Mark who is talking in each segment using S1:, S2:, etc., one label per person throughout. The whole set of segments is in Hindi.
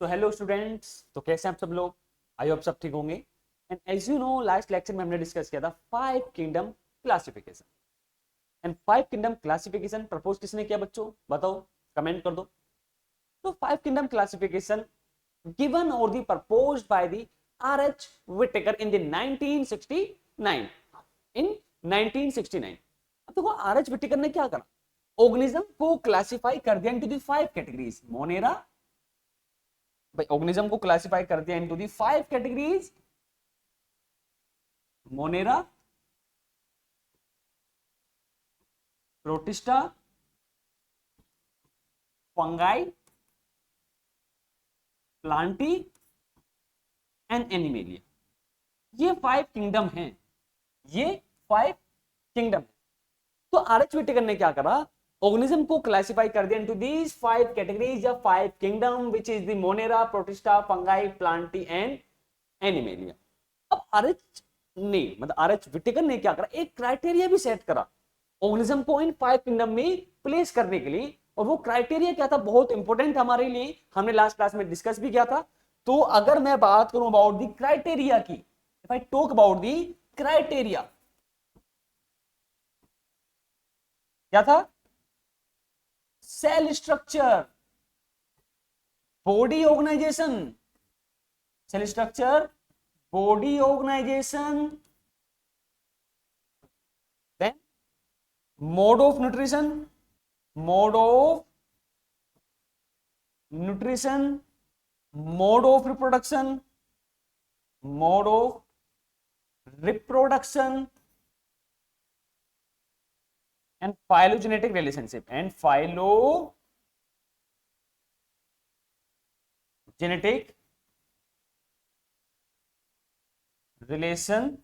S1: तो हेलो स्टूडेंट्स, तो कैसे हैं आप सब लोग। आई होप सब ठीक होंगे। And as you know, last lecture में हमने डिस्कस किया था 5 kingdom classification. And 5 kingdom classification propose किसने किया बच्चों, बताओ, कमेंट कर दो। तो 5 किंगडम क्लासिफिकेशन गिवन और the proposed by the R.H. Whittaker in the 1969 in 1969। अब देखो R.H. Whittaker ने क्या करा, ऑर्गेनिज्म को क्लासिफाई कर दिया इनटू दी 5 कैटेगरीज। मोनेरा, भाई ऑर्गेनिज्म को क्लासिफाई कर दिया into the 5 categories. Monera, protista, fungi, Plantae and animalia. ये 5 किंगडम हैं, ये 5 किंगडम है। तो आर.एच. व्हिटेकर ने क्या करा, ऑर्गेनिज्म को क्लासिफाई कर दिया इनटू दीज 5 कैटेगरीज या 5 kingdom which is the Monera, protista, fungi, Plantae and animalia. अब आर.एच. ने मतलब आर.एच. व्हिटेकर ने क्या करा, एक क्राइटेरिया भी सेट करा ऑर्गेनिज्म को इन 5 किंगडम में प्लेस करने के लिए। और वो क्राइटेरिया क्या था, बहुत इंपॉर्टेंट हमारे लिए, हमने लास्ट क्लास में डिस्कस भी किया था। तो अगर मैं बात करूं अबाउट द क्राइटेरिया की, if I talk about the criteria, क्या था, cell structure, body organisation, cell structure, body organisation, then mode of nutrition, mode of nutrition, mode of reproduction, mode of reproduction and phylogenetic relationship, and phylogenetic relationship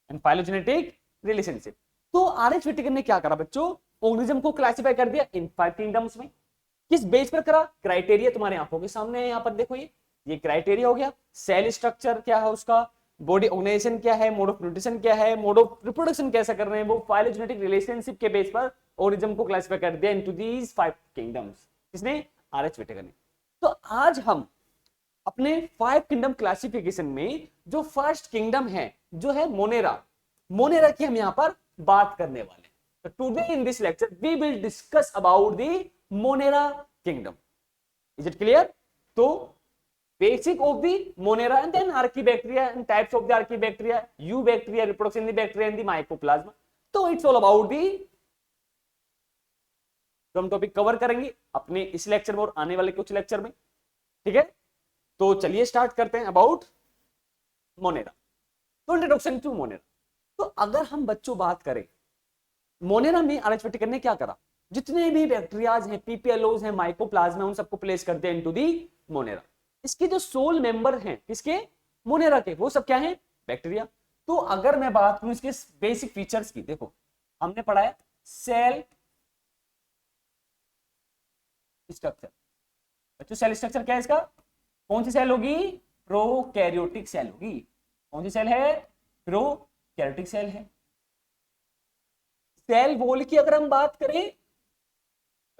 S1: and phylogenetic relationship. तो आर.एच. व्हिटेकर ने क्या करा बच्चों, ऑर्गेनिज्म को क्लासिफाई कर दिया इन 5 किंगडम्स में। किस बेस पर करा, क्राइटेरिया तुम्हारे आंखों के सामने है, यहां पर देखो, ये क्राइटेरिया हो गया। सेल स्ट्रक्चर क्या है उसका, बॉडी ऑर्गेनाइजेशन क्या है, मोड ऑफ न्यूट्रिशन क्या है, मोड ऑफ रिप्रोडक्शन कैसा कर रहे हैं, वो फाइलोजेनेटिक रिलेशनशिप के बेस पर ऑर्गेनिज्म को क्लासिफाई कर दिया इनटू दीज 5 किंगडम्स। किसने, आर.एच. व्हिटेकर ने। तो आज हम अपने 5 किंगडम क्लासिफिकेशन में जो फर्स्ट किंगडम है, जो है मोनेरा, मोनेरा की हम यहां पर बात करने वाले हैं। तो today in this lecture we will discuss about the monera kingdom. Is it clear? तो basic of the monera and then archaebacteria and types of the archaebacteria, eubacteria, reproduction the bacteria and the mycoplasma. तो इट्स ऑल अबाउट दी, जो हम टॉपिक कवर करेंगे अपने इस लेक्चर में और आने वाले कुछ लेक्चर में। ठीक है, तो चलिए स्टार्ट करते हैं अबाउट मोनेरा। तो इंट्रोडक्शन टू मोनेरा। तो अगर हम बच्चों बात करें मोनेरा में, आर.एच. व्हिटेकर ने क्या करा, जितने भी बैक्टीरियाज हैं, पीपीएलओज हैं, माइकोप्लाज्मा, उन सबको प्लेस कर दिया इनटू दी मोनेरा। इसके जो सोल मेंबर हैं किसके, मोनेरा के, वो सब क्या है, बैक्टीरिया। तो अगर मैं बात करूं इसके बेसिक फीचर्स की, देखो हमने पढ़ा है सेल स्ट्रक्चर। बच्चों सेल स्ट्रक्चर क्या है इसका, कौन सी सेल होगी, प्रोकैरियोटिक सेल होगी। कौन सी सेल है, प्रोकैरियोटिक सेल है। सेल वॉल की अगर हम बात करें,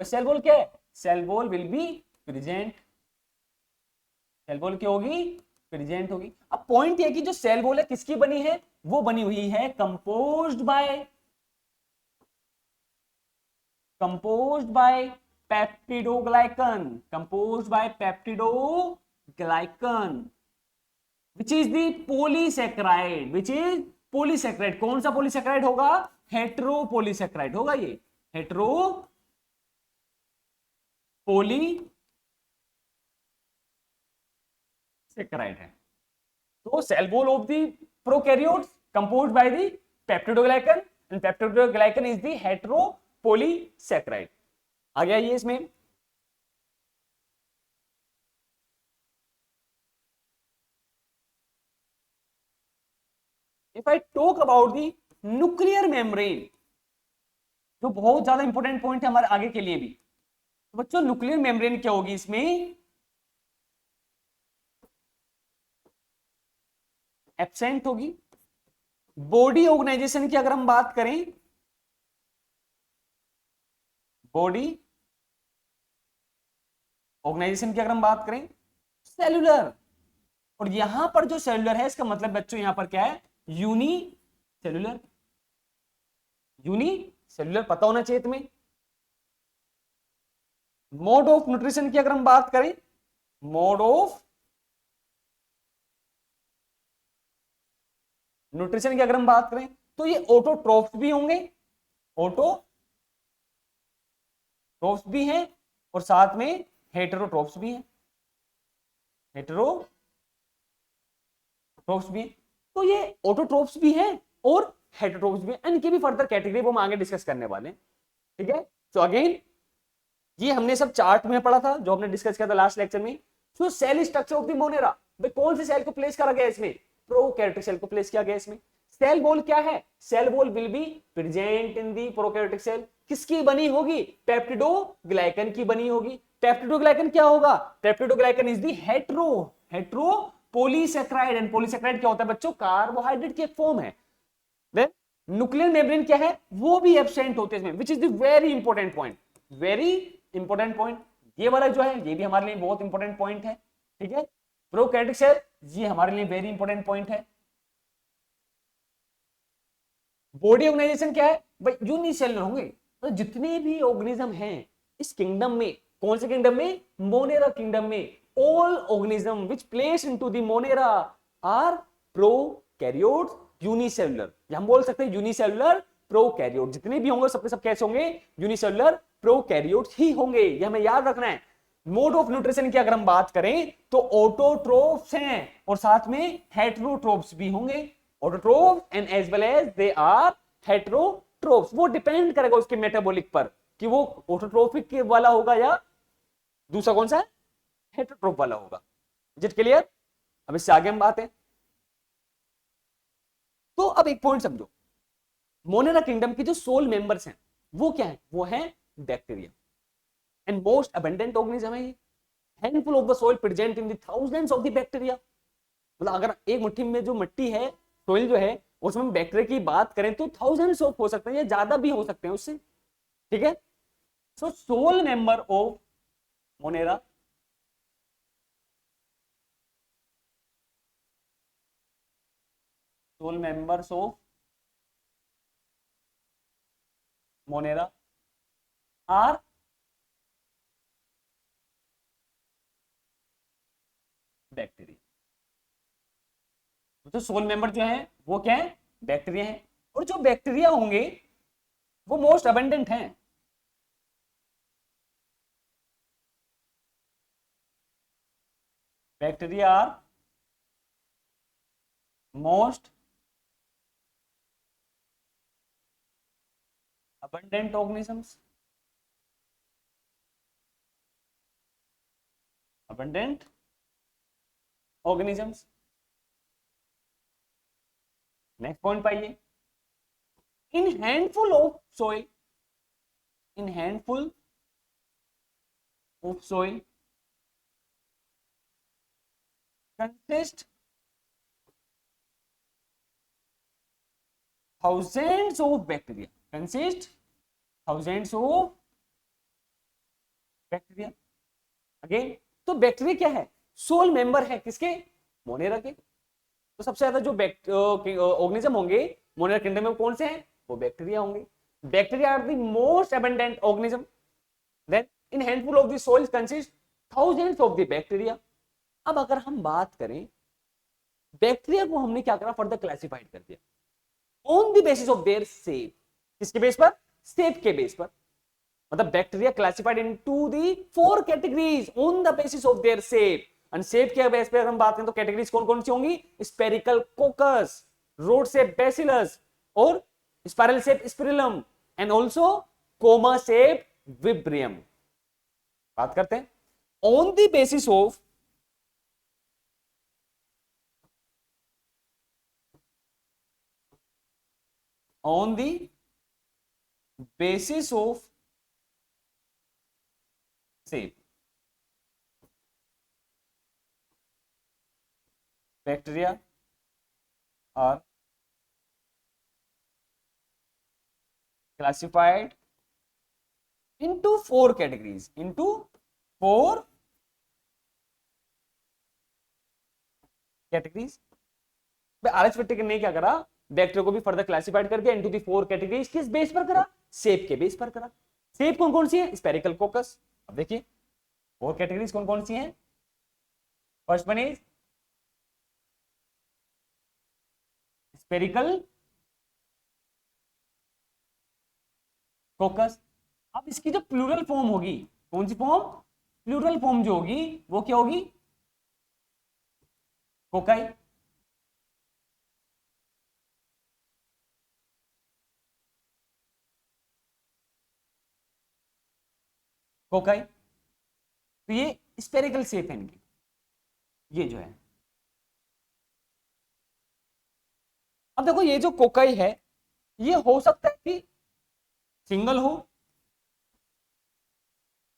S1: तो सेल वॉल क्या है, cell wall will be present, cell wall क्या होगी, प्रेजेंट होगी। अब पॉइंट ये कि जो सेल वॉल है किसकी बनी है, वो बनी हुई है composed bye peptidoglycan, composed bye peptidoglycan which is the polysaccharide, which is polysaccharide. कौन सा पॉलीसैकेराइड होगा, हेट्रोपॉलीसैकेराइड होगा, ये हेट्रोपॉलीसैकेराइड है। तो cell wall of the prokaryotes composed by the peptidoglycan and peptidoglycan is the heteropolysaccharide. आ गया ये इसमें। If I talk about the nuclear membrane, जो बहुत ज्यादा इंपॉर्टेंट पॉइंट है हमारे आगे के लिए भी, तो बच्चों न्यूक्लियर मेम्ब्रेन क्या होगी, इसमें एब्सेंट होगी। बॉडी ऑर्गेनाइजेशन की अगर हम बात करें, बॉडी ऑर्गेनाइजेशन की अगर हम बात करें सेलुलर, और यहां पर जो सेलुलर है इसका मतलब बच्चों यहां पर क्या है, यूनी सेलुलर। यूनी सेलुलर पता होना चाहिए तुम्हें। मोड ऑफ न्यूट्रिशन की अगर हम बात करें, मोड ऑफ न्यूट्रिशन की अगर हम बात करें तो ये ऑटोट्रोफ्स भी होंगे, ऑटोट्रोफ्स भी हैं, और साथ में हेटेरोट्रोफ्स भी हैं, हेटेरोट्रोफ्स भी हैं। तो ये ऑटोट्रोफ्स भी हैं और हेटेरोट्रोफ्स भी हैं, इनकी भी फर्दर कैटेगरी वो हम आगे डिस्कस करने वाले हैं। ठीक है, तो अगेन ये हमने सब चार्ट में पढ़ा था जो हमने डिस्कस किया था लास्ट लेक्चर में। So cell structure of the monera, भाई कौन से सेल को प्लेस करा गया इसमें, प्रोकैरियोटिक सेल को प्लेस किया गया इसमें। सेल वॉल क्या है, cell wall will be present in the prokaryotic cell, किसकी बनी होगी, पेप्टिडोग्लाइकन की बनी होगी। पेप्टिडोग्लाइकन क्या होगा, peptidoglycan is the hetero polysaccharide, and polysaccharide क्या होता है बच्चों, कार्बोहाइड्रेट की एक फॉर्म है। देन न्यूक्लियर मेम्ब्रेन क्या है, वो भी एब्सेंट होते हैं इसमें, विच is the very important point, very important point. ये वाला जो है ये भी हमारे लिए बहुत इंपॉर्टेंट पॉइंट है। ठीक है, प्रोकैरियोटिक सेल ये हमारे लिए वेरी इंपॉर्टेंट पॉइंट है। बॉडी ऑर्गेनाइजेशन क्या है भाई, यूनिसेलुलर होंगे। तो जितने भी ऑर्गेनिज्म हैं इस किंगडम में, कौन से किंगडम में, मोनेरा किंगडम में, all organism which place into the Monera are prokaryotes unicellular, या हम बोल सकते हैं यूनिसेलुलर प्रोकैरियोट। जितने भी होंगे सबके सब कैसे होंगे, यूनिसेलुलर प्रोकैरियोट्स ही होंगे, ये हमें याद रखना है। मोड ऑफ न्यूट्रिशन की अगर हम बात करें तो ऑटोट्रोफ्स हैं और साथ में हेटेरोट्रोफ्स भी होंगे। Autotroph and as well as they are heterotrophs, वो डिपेंड करेगा उसके मेटाबॉलिक पर कि वो ऑटोट्रोफिक वाला होगा या दूसरा कौन सा है, हेटेरोट्रोफ वाला होगा। इज इट क्लियर, अब इससे आगे हम बात है। तो अब एक पॉइंट समझो, मोनेरा किंगडम की जो सोल मेंबर्स हैं वो क्या है, वो है bacteria and most abundant organism है ये। Handful of the soil present in the thousands of the bacteria, मतलब अगर एक मुट्ठी में जो मिट्टी है, सोइल जो है, उसमें बैक्टीरिया की बात करें तो थाउजेंड्स ऑफ हो सकते हैं या ज्यादा भी हो सकते हैं उससे। ठीक है, so sole member of monera, sole members of monera are bacteria. तो सोल मेंबर जो है वो क्या है, बैक्टीरिया है, और जो बैक्टीरिया होंगे वो मोस्ट अबंडेंट हैं। Bacteria are most abundant organisms, abundant organisms। Next point पाइए, in handful of soil, in handful of soil consist thousands of bacteria, consist thousands of bacteria। Again तो बैक्टीरिया क्या है, सोल मेंबर है किसके, मोनेरा के। तो सबसे ज्यादा जो ऑर्गेनिज्म होंगे मोनेरा किंगडम में कौन से हैं, वो बैक्टीरिया होंगे। Bacteria are the most abundant organism, then in handful of the soil consist thousands of the bacteria. अब अगर हम बात करें, बैक्टीरिया को हमने क्या करा, फर्दर क्लासिफाइड कर दिया on the basis of their shape, किसके बेस पर, शेप के बेस पर। मतलब bacteria classified into the 4 categories on the basis of their shape, and shape के बेस पे अगर हम बात करें तो कैटेगरीज कौन कौन सी होंगी, spherical coccus, rod shape bacillus, और spiral shape spirillum, and also comma shape vibrium. बात करते हैं on the basis of, on the basis of shape, bacteria are classified into 4 categories, into 4 categories. RH विट्टिकर ने क्या करा, बैक्टीरिया को भी फर्दर क्लासिफाइड कर दिया इनटू द 4 कैटेगरीज। किस बेस पर करा, शेप के बेस पर करा। शेप कौन कौन सी है, स्पेरिकल कोकस। अब देखिए 4 कैटेगरीज कौन कौन सी हैं। First one is spherical कोकस। अब इसकी जो प्लूरल फॉर्म होगी, कौन सी फॉर्म, प्लूरल फॉर्म जो होगी वो क्या होगी, कोकाई। कोकाई, तो ये स्पेरिकल शेप है इनकी, ये जो है। अब देखो ये जो कोकाई है, ये हो सकता है कि सिंगल हो,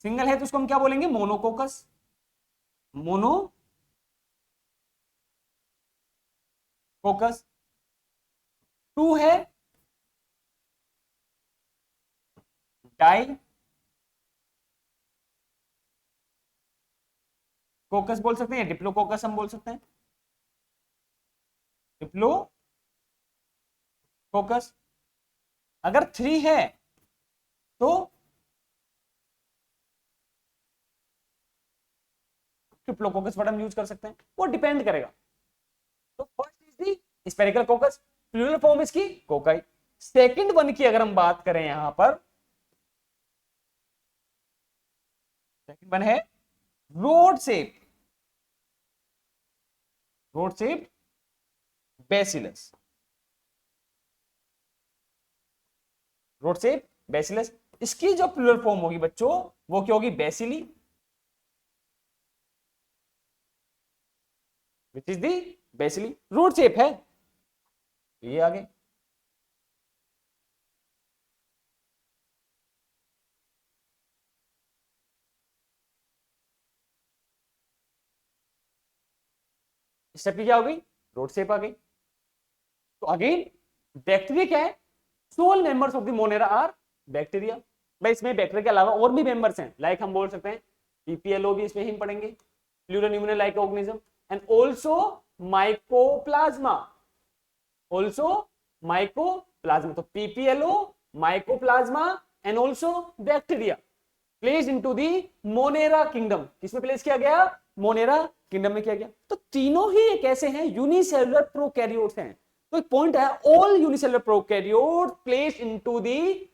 S1: सिंगल है तो उसको हम क्या बोलेंगे, मोनोकोकस। मोनोकोकस। 2 है डाई कोकस बोल सकते हैं, डिप्लोकोकस हम बोल सकते हैं, डिप्लोकोकस। अगर 3 है तो ट्रिप्लोकोकस वर्ड हम यूज कर सकते हैं, वो डिपेंड करेगा। तो first is the spherical coccus, plural form इसकी कोकाई। सेकंड वन की अगर हम बात करें यहां पर, सेकंड वन है rod shape, rod shape bacillus. Rod shape bacillus, इसकी जो प्लूरल फॉर्म होगी बच्चों वो क्या होगी, bacilli, which is the bacilli. Rod shape है, ये आगे स्टेप की क्या हो गई, रोड शेप आ गई। तो अगेन बैक्टीरिया क्या है, sole members of the Monera are bacteria. भाई इसमें बैक्टीरिया के अलावा और भी मेंबर्स हैं, लाइक हम बोल सकते हैं पीपीएलओ भी इसमें ही पढ़ेंगे, pleuropneumonial like organism, and also mycoplasma, also mycoplasma. तो PPLO, mycoplasma and also bacteria place into the monera kingdom. किसमें प्लेस किया गया, मोनेरा किंगडम में किया गया। तो तीनों ही एक ऐसे हैं यूनिसेलुलर प्रोकैरियोट्स हैं। तो एक पॉइंट है, all unicellular prokaryote place into the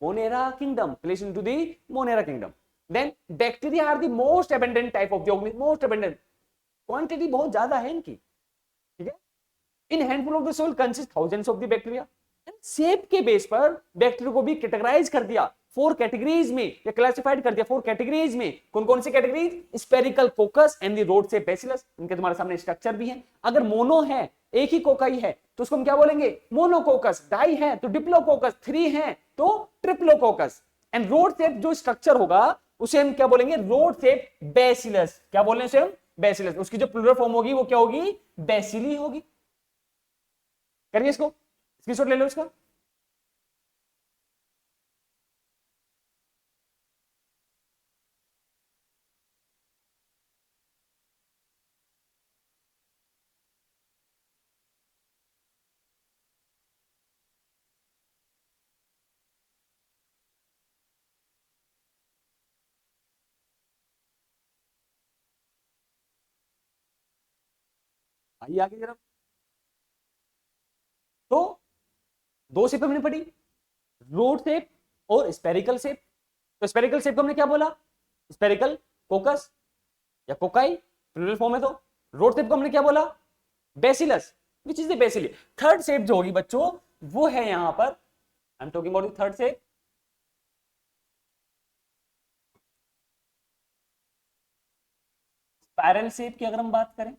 S1: monera kingdom, place into the monera kingdom. Then bacteria are the most abundant type of the organism, most abundant, quantity बहुत ज्यादा है इनकी, ठीक है। In handful of the soil consist thousands of the bacteria. Shape के बेस पर बैक्टीरिया को भी कैटेगराइज कर दिया 4 कैटेगरीज में, या क्लासिफाइड कर दिया 4 कैटेगरीज में। कौन कौन सी categories, spherical coccus and the rod shape bacillus. इनके तुम्हारे सामने स्ट्रक्चर भी है। अगर मोनो है, एक ही कोकाई है, तो उसको हम क्या बोलेंगे, मोनोकोकस। डाई है तो डिप्लोकोकस, 3 है तो ट्रिप्लोकोकस। एंड रोड शेप जो स्ट्रक्चर होगा उसे हम क्या बोलेंगे, रोड शेप बेसिलस। क्या बोल रहे हैं उसे हम, बेसिलस। उसकी जो प्लूरल फॉर्म होगी वो क्या होगी, बेसिली होगी। करिए इसको, स्क्रीनशॉट ले लो इसका। आइए आगे जरा। तो 2 शेप हमने पढ़ी, रोड शेप और स्पेरिकल शेप। तो स्पेरिकल शेप को हमने क्या बोला, स्पेरिकल कोकस या कोकाई, प्लूरल फॉर्म है। तो रोड शेप को हमने क्या बोला, bacillus, which is the bacilli. Third shape जो होगी बच्चों वो है यहां पर, I am talking about the third shape, spiral shape की अगर हम बात करें,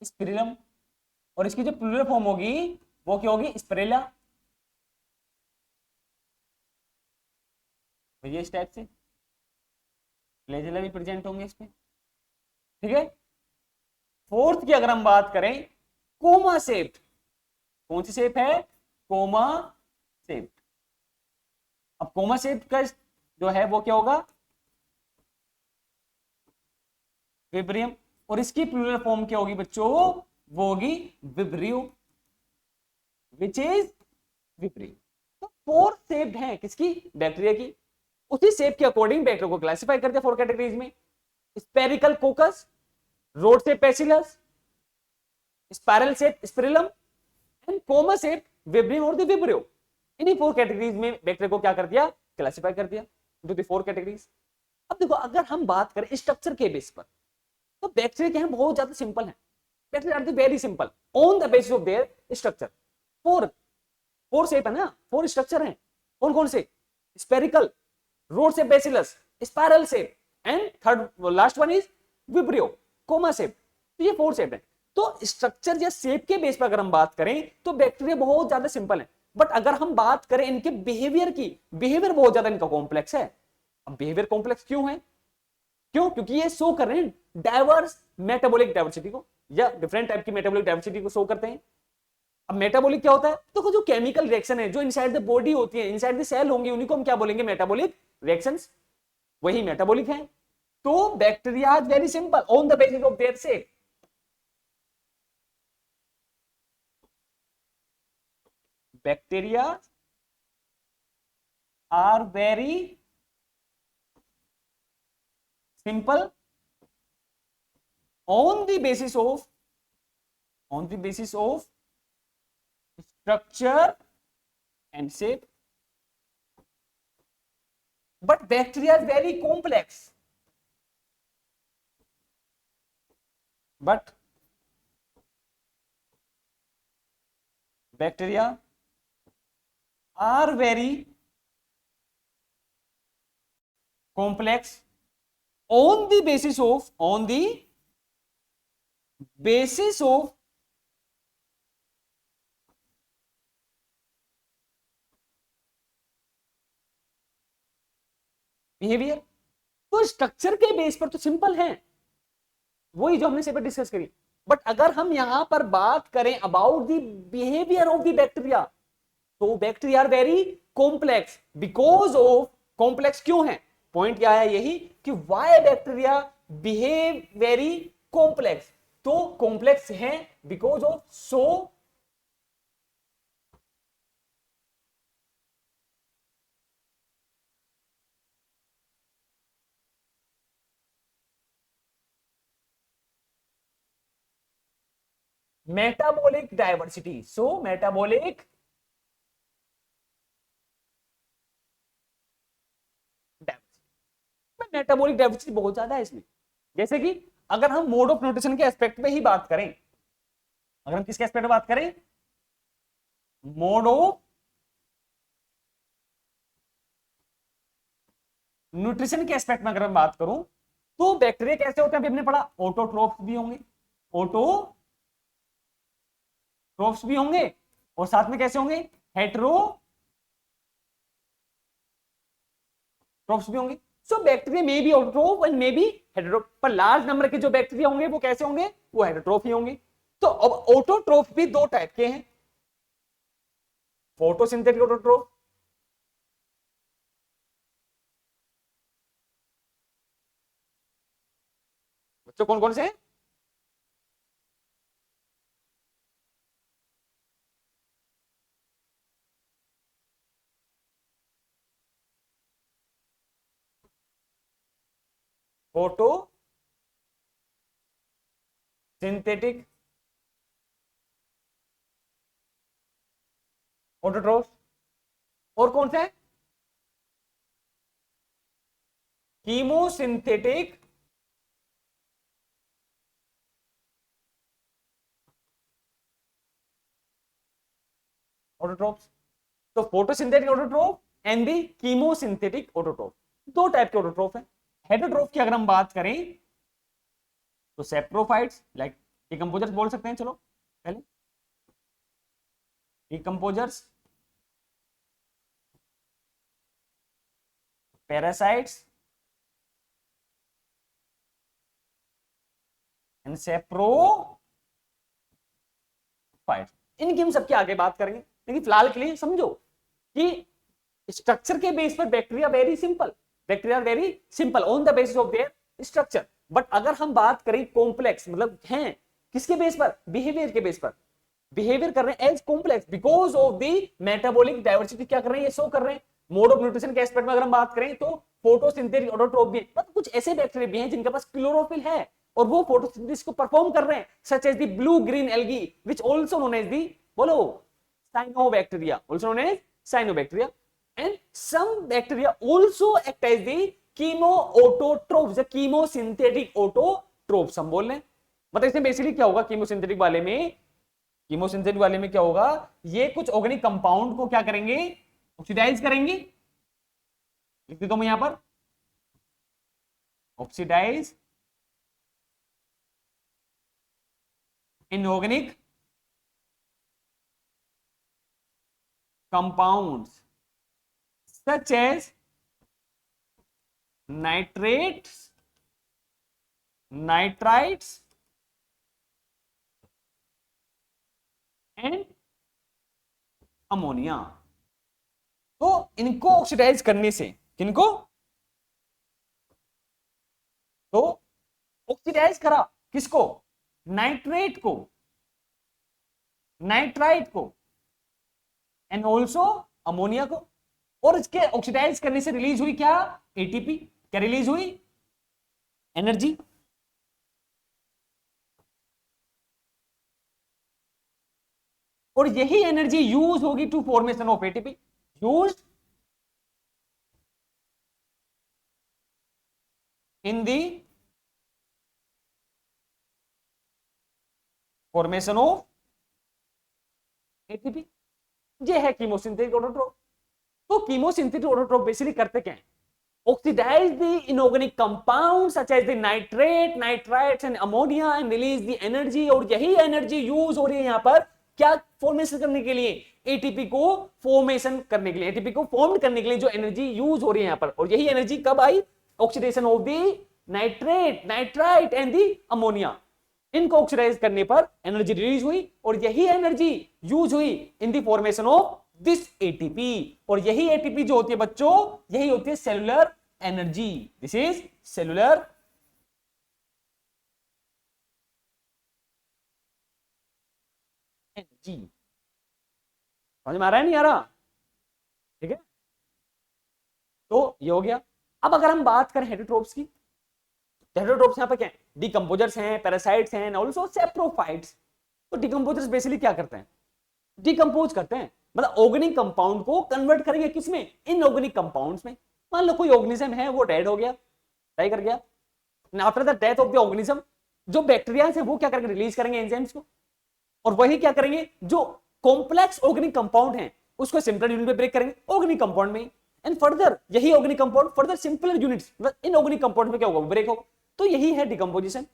S1: स्पिरिलम। और इसकी जो प्लूरल फॉर्म होगी वो क्या होगी, स्पिरेला। तो ये इस टाइप से फ्लैजेला भी प्रेजेंट होंगे इसमें, ठीक है। फोर्थ की अगर हम बात करें, कोमा शेप। कौन सी शेप है, कोमा शेप। अब कोमा शेप का जो है वो क्या होगा, विब्रियम। और इसकी प्लूरल फॉर्म क्या होगी बच्चों, वो होगी विब्रियो, विच इज विब्रियो। तो फोर शेप्ड हैं किसकी, बैक्टीरिया की। उसी शेप के अकॉर्डिंग बैक्टीरिया को क्लासिफाई कर दिया फोर कैटेगरीज में, spherical coccus, rod shape bacillus, spiral shape spirillum and comma shape vibrium और द विब्रियो। इन्हीं फोर कैटेगरीज में बैक्टीरिया को क्या कर दिया, क्लासिफाई कर दिया इनटू द फोर कैटेगरीज। अब देखो अगर हम बात करें स्ट्रक्चर के बेस पर, तो बैक्टीरिया क्या है, बहुत ज्यादा सिंपल है। Bacteria are very simple on the basis of their structure. Four four shape है ना, फोर स्ट्रक्चर हैं, कौन कौन से, spherical, rod shape bacillus, spiral shape and third last one is vibrio, comma shape. तो ये फोर शेप है। तो स्ट्रक्चर या शेप के बेस पर अगर हम बात करें तो बैक्टीरिया बहुत ज्यादा सिंपल है। बट अगर हम बात करें इनके बिहेवियर की, बिहेवियर बहुत ज्यादा इनका कॉम्प्लेक्स है। अब बिहेवियर कॉम्प्लेक्स क्यों है, क्यों, क्योंकि ये शो कर रहे हैं डाइवर्स मेटाबॉलिक डाइवर्सिटी को, या डिफरेंट टाइप की मेटाबॉलिक डाइवर्सिटी को शो करते हैं। अब मेटाबॉलिक क्या होता है, तो जो केमिकल रिएक्शन है जो इनसाइड द बॉडी होती है, इनसाइड द सेल होंगी, उन्हीं को हम क्या बोलेंगे, मेटाबॉलिक रिएक्शंस, वही मेटाबॉलिक है। तो bacteria is very simple on the basis of their shape. Bacteria are very simple on the basis of structure and shape, but bacteria is very complex, but bacteria are very complex on the basis of behaviour. तो स्ट्रक्चर के बेस पर तो सिंपल है, वही जो हमने सेपरेट डिस्कस करी। बट अगर हम यहां पर बात करें about the behaviour of the bacteria, तो bacteria are very complex because of, complex क्यों है, पॉइंट क्या है यही कि why bacteria behave very complex. तो कॉम्प्लेक्स है because of so metabolic diversity, so metabolic diversity, metabolic diversity बहुत ज्यादा है इसमें। जैसे कि अगर हम मोड ऑफ न्यूट्रिशन के एस्पेक्ट में ही बात करें, अगर हम किसके एस्पेक्ट में बात करें, मोड ऑफ न्यूट्रिशन के एस्पेक्ट में अगर मैं बात करूं, तो बैक्टीरिया कैसे होते हैं, अभी हमने पढ़ा, ऑटोट्रोफ्स भी होंगे, ऑटोट्रोफ्स भी होंगे, और साथ में कैसे होंगे, हेटेरोट्रोफ्स भी होंगे। So bacteria may be autotroph and may be heterotroph, पर लार्ज नंबर के जो बैक्टीरिया होंगे वो कैसे होंगे, वो हेटेरोट्रोफ ही होंगे। तो अब ऑटोट्रोफ भी दो टाइप के हैं, फोटोसिंथेटिक ऑटोट्रोफ, बच्चों कौन कौन से हैं, फोटो सिंथेटिक ऑटोट्रोफ, और कौन सा है, कीमोसिंथेटिक ऑटोट्रोफ। तो photosynthetic autotroph and the chemosynthetic autotroph, दो टाइप के ऑटोट्रोफ है। हेटेरोट्रोफ की अगर हम बात करें तो सेप्रोफाइट्स लाइक डिकम्पोजर्स बोल सकते हैं, चलो पहले डिकम्पोजर्स, पैरासाइट्स एंड सेप्रोफाइट्स, इनकी हम सबके आगे बात करेंगे। लेकिन फिलहाल के लिए समझो कि स्ट्रक्चर के बेस पर bacteria very simple, bacteria are very simple on the basis of their structure. But अगर हम बात करें कॉम्प्लेक्स, मतलब हैं किसके बेस पर, बिहेवियर के बेस पर बिहेवियर कर रहे हैं as complex because of the metabolic diversity, क्या कर रहे हैं ये शो कर रहे हैं। मोड ऑफ न्यूट्रिशन के एस्पेक्ट में अगर हम बात करें तो फोटोसिंथेटिक ऑटोट्रोफ भी है, मतलब कुछ ऐसे बैक्टीरिया भी हैं जिनके पास क्लोरोफिल है और वो फोटोसिंथेसिस को परफॉर्म कर रहे हैं, such as the blue green algae which also known as the, बोलो, cyanobacteria, also known as cyanobacteria. And some bacteria also act as the chemo autotrophs या कीमोसिंथेटिक ऑटोट्रोफ्स हम बोल रहे हैं। मतलब इसमें बेसिकली क्या होगा कीमोसिंथेटिक वाले में, कीमोसिंथेटिक वाले में क्या होगा, ये कुछ ऑर्गेनिक कंपाउंड को क्या करेंगे, ऑक्सीडाइज करेंगे। लिख देता हूं यहां पर, oxidise inorganic compounds such as nitrates, nitrites and ammonia. तो इनको ऑक्सीडाइज करने से, किनको, तो ऑक्सीडाइज करा किसको, नाइट्रेट को, नाइट्राइट को एंड ऑल्सो अमोनिया को, और इसके ऑक्सीडाइज करने से रिलीज हुई क्या, एटीपी। क्या रिलीज हुई, एनर्जी। और यही एनर्जी यूज होगी to formation of ATP, use in the formation of ATP. ये है कीमोसिंथेटिक ऑटोट्रोफ। तो कीमोसिंथेटिक ऑटोट्रोफ बेसिकली करते क्या है, oxidise the inorganic compound such as the nitrate, nitrites and ammonia and release the energy. और यही एनर्जी यूज हो रही है यहां पर क्या फॉर्मेशन करने के लिए, एटीपी को फॉर्मेशन करने के लिए, एटीपी को फॉर्म करने के लिए जो एनर्जी यूज हो रही है यहां पर। और यही एनर्जी कब आई, oxidation of the nitrate, nitrite and the ammonia. इनको ऑक्सीडाइज करने पर एनर्जी रिलीज हुई और यही एनर्जी यूज हुई in the formation of this ATP. और यही एटीपी जो होती है बच्चों, यही होती है cellular energy. This is cellular energy. समझ में आ रहा है नहीं आ रहा, ठीक है। तो ये हो गया। अब अगर हम बात करें हेटेरोट्रोप्स की, हेटेरोट्रोप्स यहां पे क्या है, डिकम्पोजर्स हैं, पैरासाइट्स हैं, ऑल्सो सैप्रोफाइट्स। तो डिकम्पोजर्स बेसिकली क्या करते हैं, डिकम्पोज करते हैं, मतलब ऑर्गेनिक कंपाउंड को कन्वर्ट करेंगे किसमें, इनऑर्गेनिक कंपाउंड्स में। मान लो कोई ऑर्गेनिज्म है वो डेड हो गया, डाई कर गया, after the death of the organism जो बैक्टीरिया है वो क्या करेंगे, रिलीज करेंगे एंजाइम्स को, और वही क्या करेंगे, जो कॉम्प्लेक्स ऑर्गेनिक कंपाउंड है उसको सिंपल यूनिट में ब्रेक करेंगे ऑर्गेनिक कंपाउंड में, एंड फर्दर यही organic compound further simple units in organic compound में क्या होगा, ब्रेक होगा। तो यही है decomposition.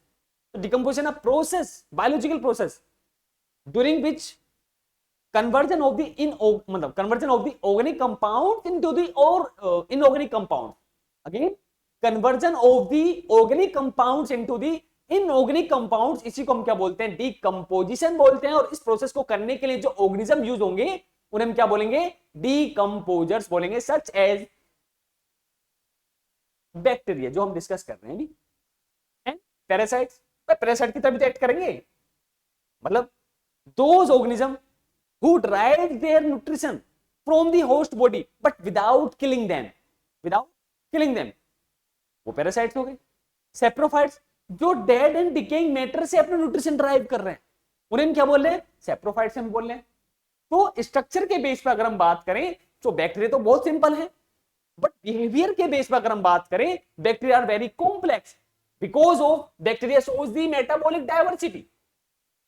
S1: Decomposition a process, biological process during which conversion of the मतलब conversion of the organic compound into the or inorganic compound, again conversion of the organic compounds into the inorganic compounds, इसी को हम क्या बोलते हैं, डिकम्पोजिशन बोलते हैं। और इस प्रोसेस को करने के लिए जो ऑर्गेनिज्म यूज होंगे उन्हें हम क्या बोलेंगे, डिकम्पोजर्स बोलेंगे, सच एज बैक्टीरिया जो हम डिस्कस कर रहे हैं अभी, एंड पैरासाइट्स। पैरासाइट की तरह एक्ट करेंगे, मतलब those organism who derive their nutrition from the host body but without killing them, without killing them, वो पैरासाइट्स हो गए। सेप्रोफाइट्स जो डेड एंड डिकेइंग मैटर से अपना न्यूट्रिशन ड्राइव कर रहे हैं उन्हें हम क्या बोल रहे हैं, सेप्रोफाइट्स हम बोल रहे हैं। तो स्ट्रक्चर के बेस पर अगर हम बात करें तो बैक्टीरिया तो बहुत सिंपल है, बट बिहेवियर के बेस पर अगर हम बात करें bacteria are very complex because of bacteria shows the metabolic diversity.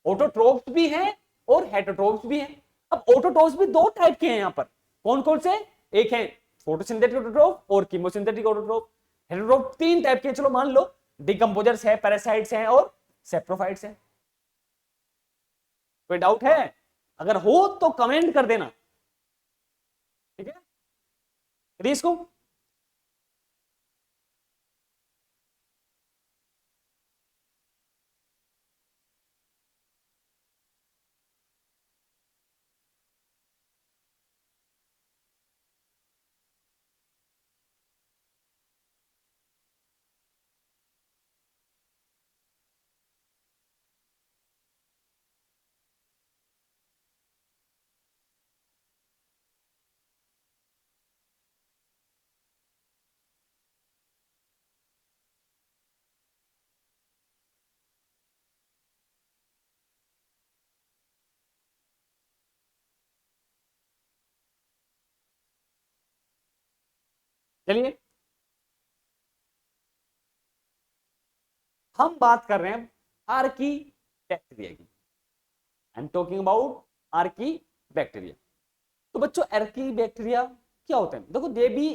S1: Autotrophs भी हैं और हेटेरोट्रोफ्स भी हैं। अब ऑटोट्रोफ्स भी दो टाइप के हैं यहां पर, कौन कौन से, एक है फोटोसिंथेटिक ऑटोट्रोफ और कीमोसिंथेटिक ऑटोट्रोफ। हेटेरोट्रोफ तीन टाइप के हैं, चलो मान लो डिकम्पोजर्स है, पैरासाइट्स हैं और सेप्रोफाइट्स हैं। कोई डाउट है, अगर हो तो कमेंट कर देना, ठीक है। इसको चलिए हम बात कर रहे हैं आर्की बैक्टीरिया की। आई am talking about Archie bacteria. तो बच्चों आर्की बैक्टीरिया क्या होते हैं? देखो दे भी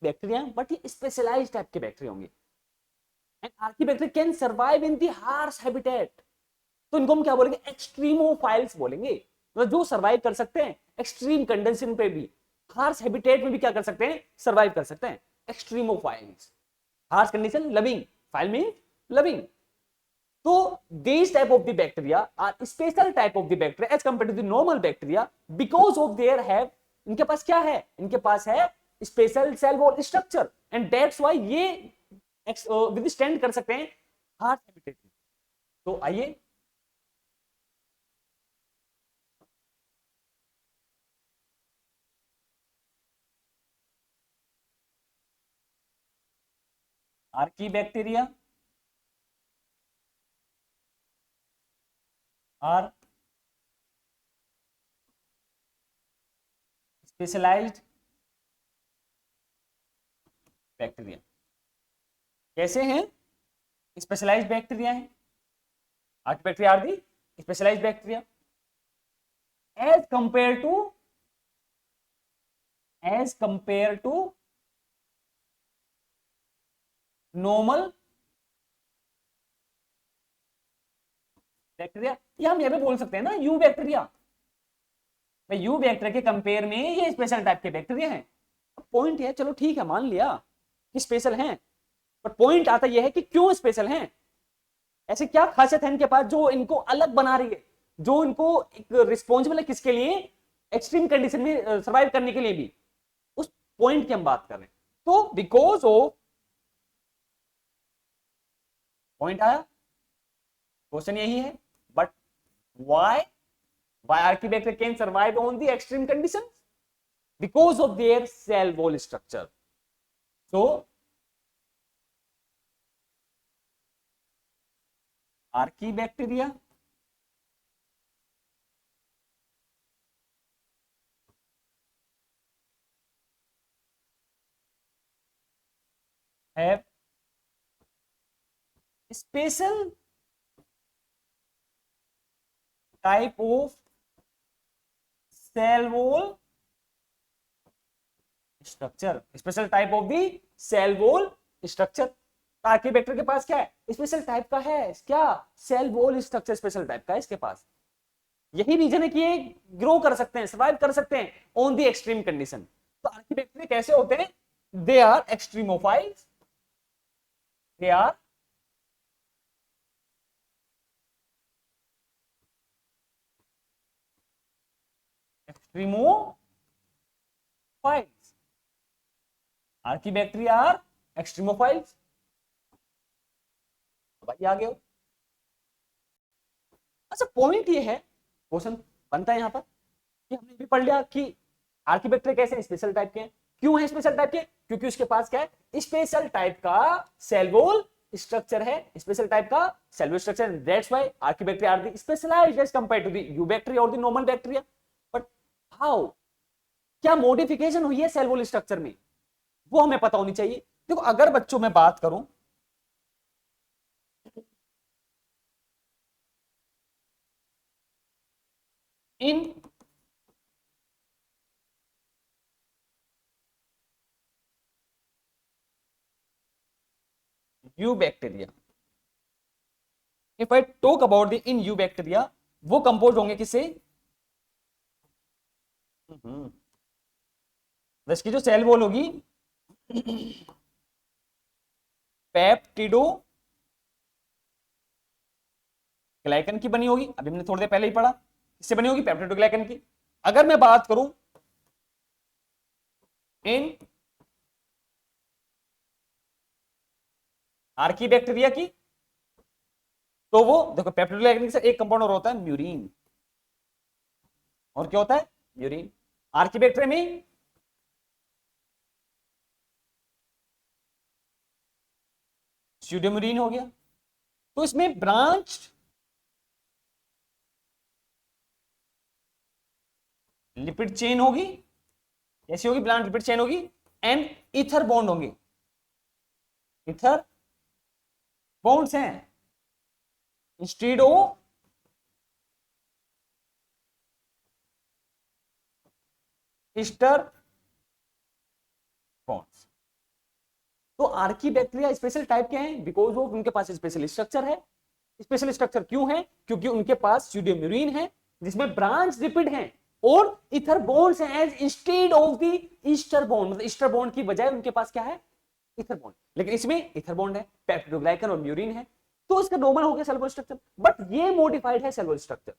S1: बैक्टीरिया बट ये स्पेशलाइज्ड टाइप के बैक्टीरिया होंगे। And Archie bacteria can survive in the harsh habitat. तो इनको हम क्या बोलेंगे? एक्सट्रीमोफाइल्स बोलेंगे। तो जो सर्वाइव कर सकते हैं एक्सट्रीम कंडीशन पे भी, हार्श हैबिटेट में भी क्या कर सकते हैं? सर्वाइव कर सकते हैं। Extremophiles, harsh condition, loving, file mean loving. तो these type of the bacteria are special type of the bacteria as compared to the normal bacteria because of their have, इनके पास क्या है? इनके पास है special cell wall structure and that's why ये विथस्टैंड कर सकते हैं हार्श हैबिटेट। तो आइए archaebacteria are specialised bacteria. कैसे हैं? स्पेशलाइज्ड बैक्टीरिया है। Archaebacteria are the specialised bacteria as compare to normal bacteria. या हम ये भी बोल सकते हैं ना यू बैक्टीरिया। यू बैक्टीरिया के कंपेयर में ये स्पेशल टाइप के बैक्टीरिया हैं। पॉइंट है, चलो ठीक है मान लिया कि स्पेशल हैं, पर पॉइंट आता यह है कि क्यों स्पेशल हैं? ऐसे क्या खासियत है इनके पास जो इनको अलग बना रही है, जो इनको एक रिस्पॉन्सिबल है किसके लिए? एक्सट्रीम कंडीशन में सर्वाइव करने के लिए भी। उस पॉइंट की हम बात कर रहे हैं। तो बिकॉज ऑफ, पॉइंट आया, क्वेश्चन यही है। But why Archie bacteria can survive on the extreme conditions? because of their cell wall structure. So archaebacteria have special type of cell wall structure, special type of the cell wall structure. Archaebacter के पास क्या है? स्पेशल टाइप का है। क्या? Cell wall structure special type का है इसके पास। यही रीजन है कि ये ग्रो कर सकते हैं, सर्वाइव कर सकते हैं ऑन दी एक्सट्रीम कंडीशन। तो आर्कीबैक्टर कैसे होते हैं? They are extremophiles, they are extremophiles. Archaebacteria are extremophiles. भाई आ गए हो? अच्छा पॉइंट ये है, क्वेश्चन बनता है यहां पर कि हमने भी पढ़ लिया कि आर्कीबैक्टीरिया कैसे स्पेशल टाइप के हैं। क्यों है स्पेशल टाइप के? क्योंकि उसके पास क्या है? स्पेशल टाइप का सेल वॉल स्ट्रक्चर है, स्पेशल टाइप का cell wall structure. That's why archaebacteria are the specialised as compared to the eubacteria और the normal bacteria. But how, क्या मॉडिफिकेशन हुई है सेल वॉल स्ट्रक्चर में, वो हमें पता होनी चाहिए। देखो अगर बच्चों में बात करूं in eubacteria, if I talk about the in eubacteria, वो कंपोज होंगे किससे? इसकी जो सेल वॉल होगी पेप्टिडो ग्लाइकन की बनी होगी। अभी हमने थोड़ी देर पहले ही पढ़ा, किससे बनी होगी? पेप्टिडो ग्लाइकन की। अगर मैं बात करूं इन आर्की बैक्टीरिया की, तो वो देखो पेप्टिडो ग्लाइकन से एक कंपाउंड और होता है म्यूरिन। और क्या होता है? म्यूरिन। आर्की बैक्टीरिया में स्यूडोम्यूरिन हो गया। तो इसमें ब्रांच लिपिड चेन होगी। कैसी होगी? ब्रांच लिपिड चेन होगी। एंड ईथर बॉन्ड होंगे, ईथर बॉन्ड्स हैं इंस्टेड ऑफ ईस्टर बॉन्ड्स। तो आर्की बैक्टीरिया स्पेशल टाइप के हैं बिकॉज ऑफ उनके पास स्पेशल स्ट्रक्चर है। स्पेशल स्ट्रक्चर क्यों है? क्योंकि उनके पास स्यूडोम्यूरिन है जिसमें ब्रांच लिपिड हैं और इथर बॉन्ड्स हैं as instead of the ester bond, मतलब ईस्टर बॉन्ड की बजाय उनके पास क्या है? Ether bond. लेकिन इसमें इथर बॉन्ड है, पेप्टिडोग्लाइकन और म्यूरिन है, तो इसका नॉर्मल हो गया सेलुलर स्ट्रक्चर, बट ये मॉडिफाइड है सेलुलर स्ट्रक्चर।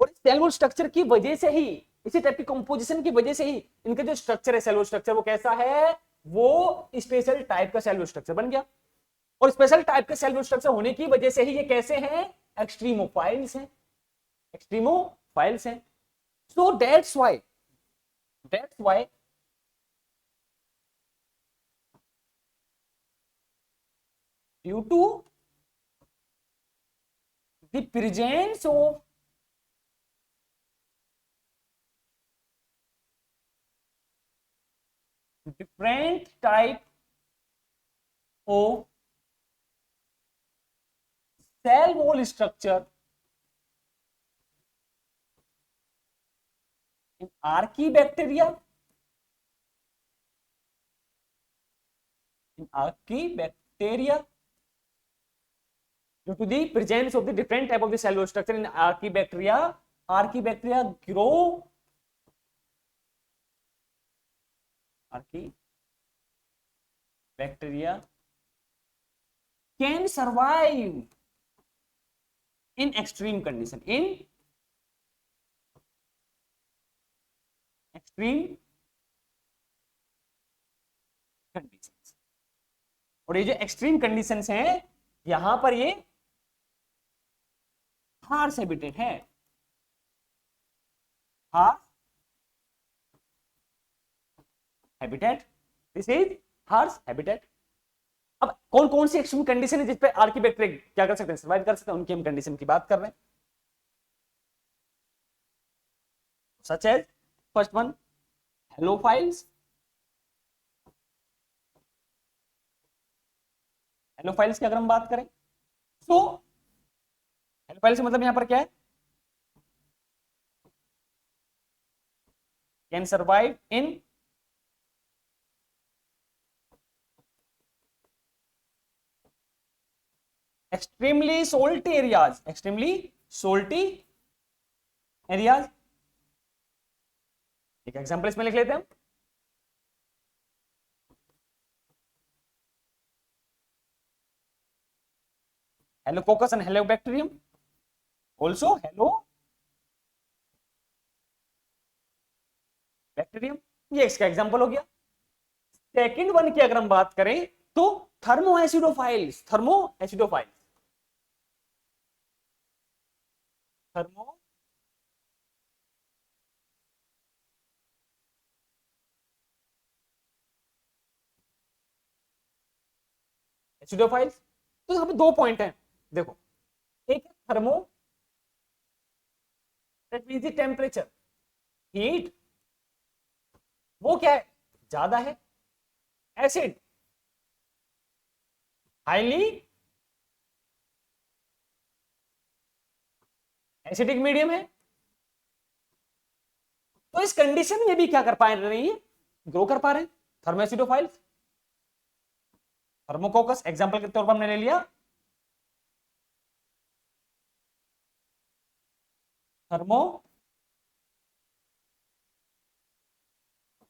S1: और इस सेलुलर स्ट्रक्चर की वजह से ही, इसी टाइप की कंपोजिशन की वजह से ही इनका जो स्ट्रक्चर है सेलुलर स्ट्रक्चर वो कैसा है? वो स्पेशल टाइप का सेलुलर स्ट्रक्चर बन गया। और स्पेशल टाइप के सेलुलर स्ट्रक्चर होने की वजह से ही ये कैसे हैं? एक्सट्रीमोफाइल्स हैं, एक्सट्रीमोफाइल्स हैं। So that's why due to the presence of different type of cell wall structure in archaebacteria, due to the presence of the different type of the cellular structure in archaebacteria grow archaebacteria can survive in extreme condition, in extreme conditions। और ये जो एक्सट्रीम कंडीशंस हैं यहां पर ये हार्श हैबिटेट है, harsh habitat, this is harsh habitat. अब कौन कौन सी एक्सट्रीम कंडीशन है जिस पे आर्कीबैक्टीरिया क्या कर सकते हैं? सर्वाइव कर सकते हैं, उनकी हम कंडीशन की बात कर रहे हैं। Such as first one halophiles, halophiles की अगर हम बात करें तो हेलोफाइल्स का मतलब यहां पर क्या है? Can survive in extremely salty areas, extremely salty areas. एक एग्जांपल इसमें लिख लेते हैं हम। Halococcus and halobacterium, also halo bacterium, ये इसका एग्जांपल हो गया। सेकंड वन की अगर हम बात करें तो थर्मोएसिडोफाइल्स, थर्मोएसिडोफाइल्स, थर्मो एसिडोफाइल्स। तो यहाँ पे दो पॉइंट हैं, देखो, एक है thermo, that means the temperature, heat वो क्या है? ज्यादा है। एसिड हाईली एसिडिक मीडियम है। तो इस कंडीशन में भी क्या कर पा रही है? ग्रो कर पा रहे हैं थर्मोएसिडोफाइल्स। थर्मोकोकस एग्जांपल के तौर पर हमने ले लिया, थर्मो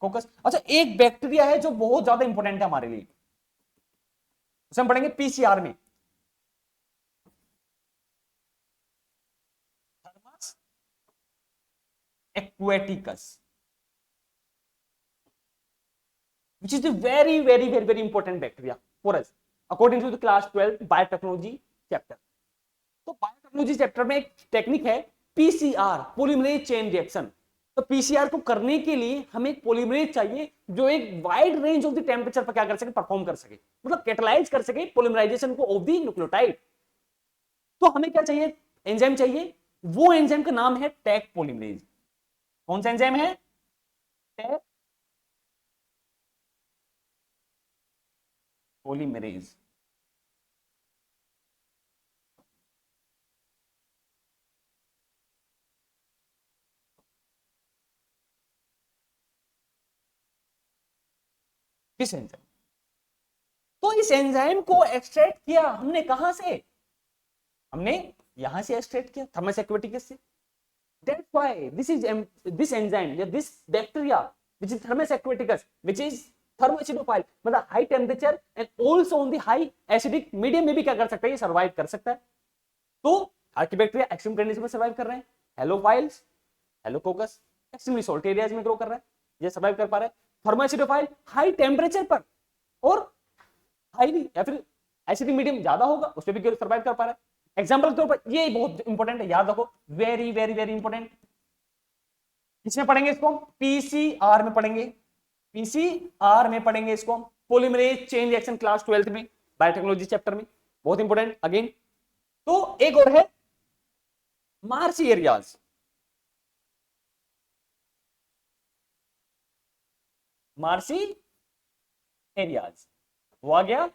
S1: कोकस। अच्छा, एक बैक्टीरिया है जो बहुत ज्यादा इंपॉर्टेंट है हमारे लिए, उसे हम पढ़ेंगे पीसीआर में, Thermus aquaticus, which is a very very very very important bacteria for us according to the class 12 biotechnology chapter. तो बायोटेक्नोलॉजी चैप्टर में एक टेक्निक है पीसीआर, पॉलीमरेज चेन रिएक्शन। तो पीसीआर को करने के लिए हमें एक पॉलीमरेज चाहिए जो एक wide range of the temperature पर क्या कर सके? परफॉर्म कर सके, मतलब कैटलाइज कर सके पॉलीमराइजेशन को ऑफ द न्यूक्लियोटाइड। तो हमें क्या चाहिए? एंजाइम चाहिए। वो एंजाइम का नाम है टैक पॉलीमरेज। कौन सा एंजाइम है? Taq polymerase. किस एंजाइम? तो इस एंजाइम को एक्सट्रैक्ट किया हमने कहां से? हमने यहां से एक्सट्रैक्ट किया, थर्मस एक्वेटिकस से। That's why this enzyme या this bacteria which is Thermus aquaticus which is thermoacidophile मतलब high temperature and also on the high acidic medium में भी क्या कर सकता है, ये सर्वाइव कर सकता है। तो आर्किबैक्टीरिया एक्सट्रीम कंडीशन में सर्वाइव कर रहे हैं, हेलोफाइल्स हेलोकोकस एक्सट्रीमली सॉल्टी एरियाज में ग्रो कर रहा है, ये सर्वाइव कर पा रहा है। थर्मोएसिडोफाइल हाई टेम्परेचर पर और हाईली या फिर एसिडिक मीडियम ज्यादा होगा उस पर भी सर्वाइव कर पा रहा है। एग्जाम्पल के तौर पर ये बहुत इंपॉर्टेंट है, याद रखो, वेरी वेरी वेरी इंपॉर्टेंट। किसमें पढ़ेंगे इसको? पीसीआर में पढ़ेंगे, पीसीआर में पढ़ेंगे इसको, polymerase chain reaction class 12th में बायोटेक्नोलॉजी चैप्टर में, बहुत इंपॉर्टेंट अगेन। तो एक और है मार्सी एरियाज, मार्सी एरियाज वो आ गया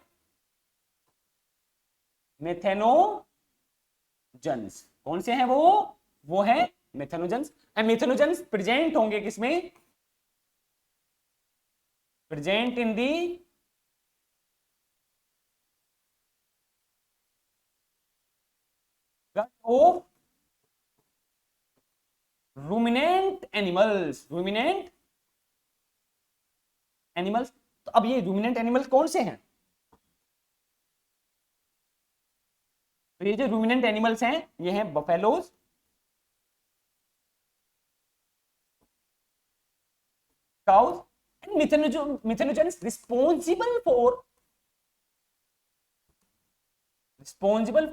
S1: मेथेनोजेंस। कौन से हैं वो है मेथेनोजेंस। एंड मेथेनोजेंस प्रेजेंट होंगे किसमें? Present in the gut of ruminant animals, ruminant animals. तो अब ये रूमिनेंट एनिमल्स कौन से हैं? तो ये जो रूमिनेंट एनिमल्स हैं ये हैं buffaloes, cause and methanogens responsible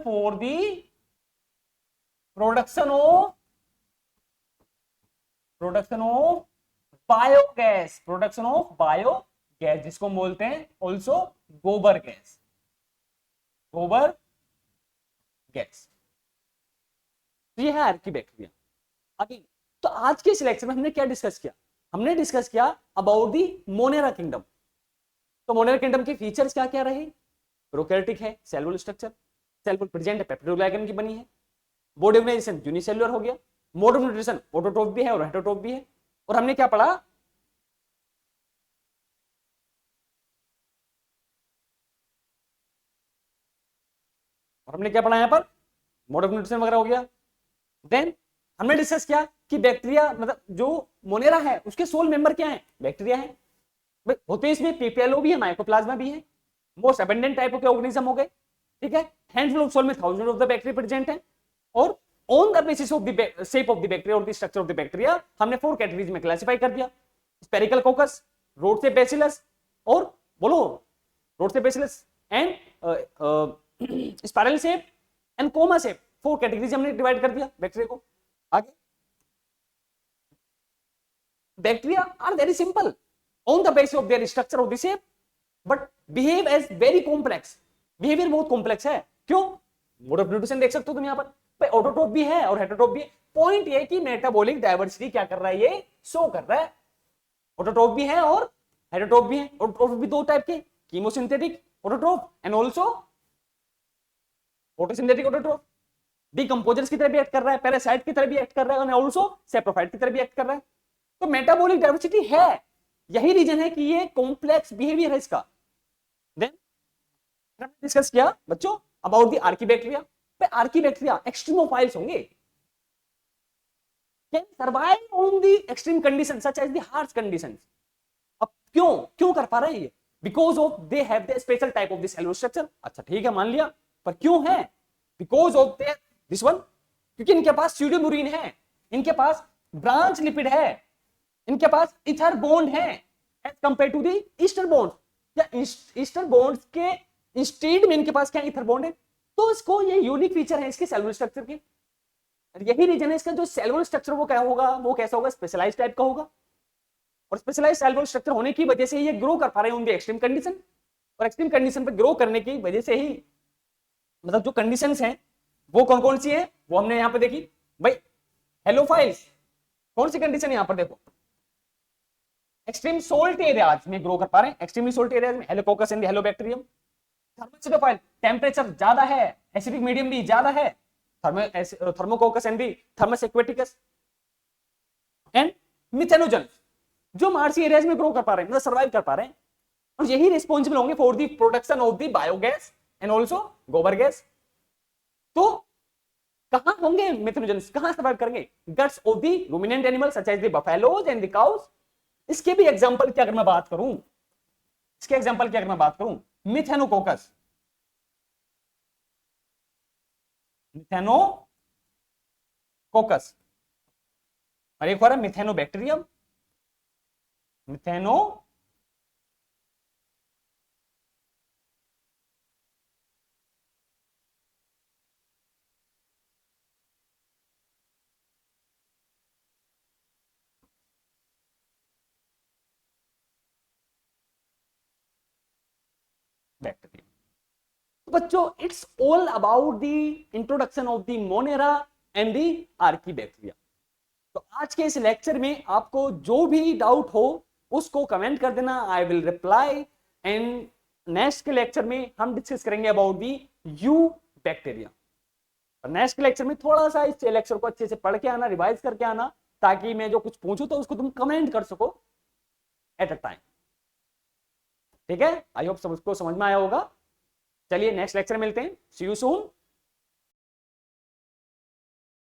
S1: for the production of biogas, production of biogas जिसको हम बोलते हैं ऑल्सो गोबर गैस, गोबर गैस। तो ये है आर्किबैक्टीरिया। आगे तो आज के सिलेक्शन में हमने क्या डिस्कस किया? हमने डिस्कस किया अबाउट दी मोनेरा किंगडम। तो मोनेरा किंगडम के फीचर्स क्या क्या रहे? प्रोकैरियोटिक है, सेलुलर स्ट्रक्चर, सेल प्रेजेंट है, पेप्टिडोग्लाइकन की बनी है, बॉडी ऑर्गेनाइजेशन यूनिसेलुलर हो गया, मोड ऑफ न्यूट्रिशन ऑटोट्रोफ भी है और हेटेरोट्रोफ भी है। और हमने क्या पढ़ा? और हमने क्या पढ़ा यहां पर? मोड ऑफ न्यूट्रिशन वगैरह हो गया। देन हमने डिस्कस किया कि बैक्टीरिया मतलब जो मोनेरा है उसके सोल मेंबर क्या है? बैक्टीरिया है। होते इसमें पीपीएलओ भी है, माइकोप्लाज्मा भी है, मोस्ट अबंडेंट टाइप के ऑर्गेनिज्म हो गए, ठीक है। हैंडफुल ऑफ सोल में thousand of the bacteria present है। और on the basis of the shape of the bacteria और the structure of the bacteria हमने 4 कैटेगरीज में क्लासिफाई कर दिया। स्पेरिकल कोकस, रोड से बेसिलस और बोलो रोड से bacillus and spiral shape and comma shape, 4 categories हमने डिवाइड कर दिया बैक्टीरिया को। आगे bacteria are very simple on the basis of their structure of the shape but behave as very complex. Behaviour बहुत कॉम्प्लेक्स है। क्यों? मोड ऑफ न्यूट्रिशन देख सकते हो तुम यहां पर, ऑटोट्रोफ भी है और हेटेरोट्रोफ भी है। पॉइंट ये कि मेटाबॉलिक डायवर्सिटी क्या कर रहा है? ये शो कर रहा है। ऑटोट्रोफ भी है और हेटेरोट्रोफ भी है। ऑटोट्रोफ भी 2 टाइप के, chemosynthetic autotroph and also photosynthetic autotroph. Decomposers की तरह भी एक्ट कर रहा है, पैरासाइट की तरह भी एक्ट कर रहा है और आल्सो सैप्रोफाइट की तरह भी एक्ट कर रहा है। तो मेटाबॉलिक डायवर्सिटी है, यही रीजन है कि ये कॉम्प्लेक्स बिहेवियर है इसका। देन हमने डिस्कस किया बच्चों अबाउट द आर्किबैक्टीरिया। पे आर्किबैक्टीरिया एक्सट्रीमोफाइल्स होंगे, can survive on the extreme condition such as the harsh conditions. अब क्यों कर पा रहे हैं ये? Because of they have the special type of the cellular structure. अच्छा ठीक है मान लिया, पर क्यों है? बिकॉज ऑफ दिस वन, क्योंकि इनके पास स्यूडोम्यूरिन है, इनके पास ब्रांच लिपिड है, इनके पास ईथर बॉन्ड है as compare to the ester bond, या ईस्टर बॉन्ड्स के इंस्टेड में इनके पास क्या ईथर बॉन्ड है। तो इसको ये यूनिक फीचर है इसके सेलुलर स्ट्रक्चर की। यही रीजन है इसका जो सेलुलर स्ट्रक्चर वो क्या होगा, वो कैसा होगा? स्पेशलाइज्ड टाइप का होगा। और स्पेशलाइज्ड सेलुलर स्ट्रक्चर होने की वजह से ये ग्रो कर पा रहे हैं उनके एक्सट्रीम कंडीशन। और एक्सट्रीम कंडीशन पे ग्रो करने की वजह से ही मतलब जो कंडीशंस हैं वो कौन कौन सी है वो हमने यहां पे देखी भाई। हेलोफाइल्स कौन सी कंडीशन यहां पर देखो, एक्सट्रीम सोल्ट एरियाज में ग्रो कर पा रहे हैं। एक्सट्रीमली सोल्ट एरियाज में हेलोकोकस एंड हेलोबैक्टीरियम, थर्मोसिटोफाइल, टेम्परेचर ज्यादा है, एसिडिक मीडियम भी ज्यादा है, thermococcus and the thermus aquaticus. And methanogen, जो मार्सी एरियाज में ग्रो कर पा रहे हैं, मतलब सर्वाइव कर पा रहे हैं, और यही रिस्पॉन्सिबल होंगे for the production of the biogas and also gobar gas. तो कहां होंगे मिथेनोजन्स, कहां सर्वाइव करेंगे? Guts of the ruminant animal such as the buffaloes and the cows. इसके भी एग्जांपल की अगर मैं बात करूं, इसके एग्जांपल की अगर मैं बात करूं, मिथेनोकोकस, मिथेनोकोकस, और एक और है मिथेनोबैक्टीरियम, मिथेनो बैक्टीरियम। तो बच्चों, it's all about the introduction of the monera and the Archie bacteria. तो आज के इस लेक्चर में आपको जो भी डाउट हो उसको कमेंट कर देना, I will reply. And next के लेक्चर में हम डिस्कस करेंगे अबाउट दी यू बैक्टीरिया। और नेक्स्ट के लेक्चर में थोड़ा सा इस लेक्चर को अच्छे से पढ़ के आना, रिवाइज करके आना, ताकि मैं जो कुछ पूछूं तो उसको तुम कमेंट कर सको एट अ टाइम। ठीक है, आई होप सबको समझ में आया होगा। चलिए नेक्स्ट लेक्चर मिलते हैं, सी यू सून।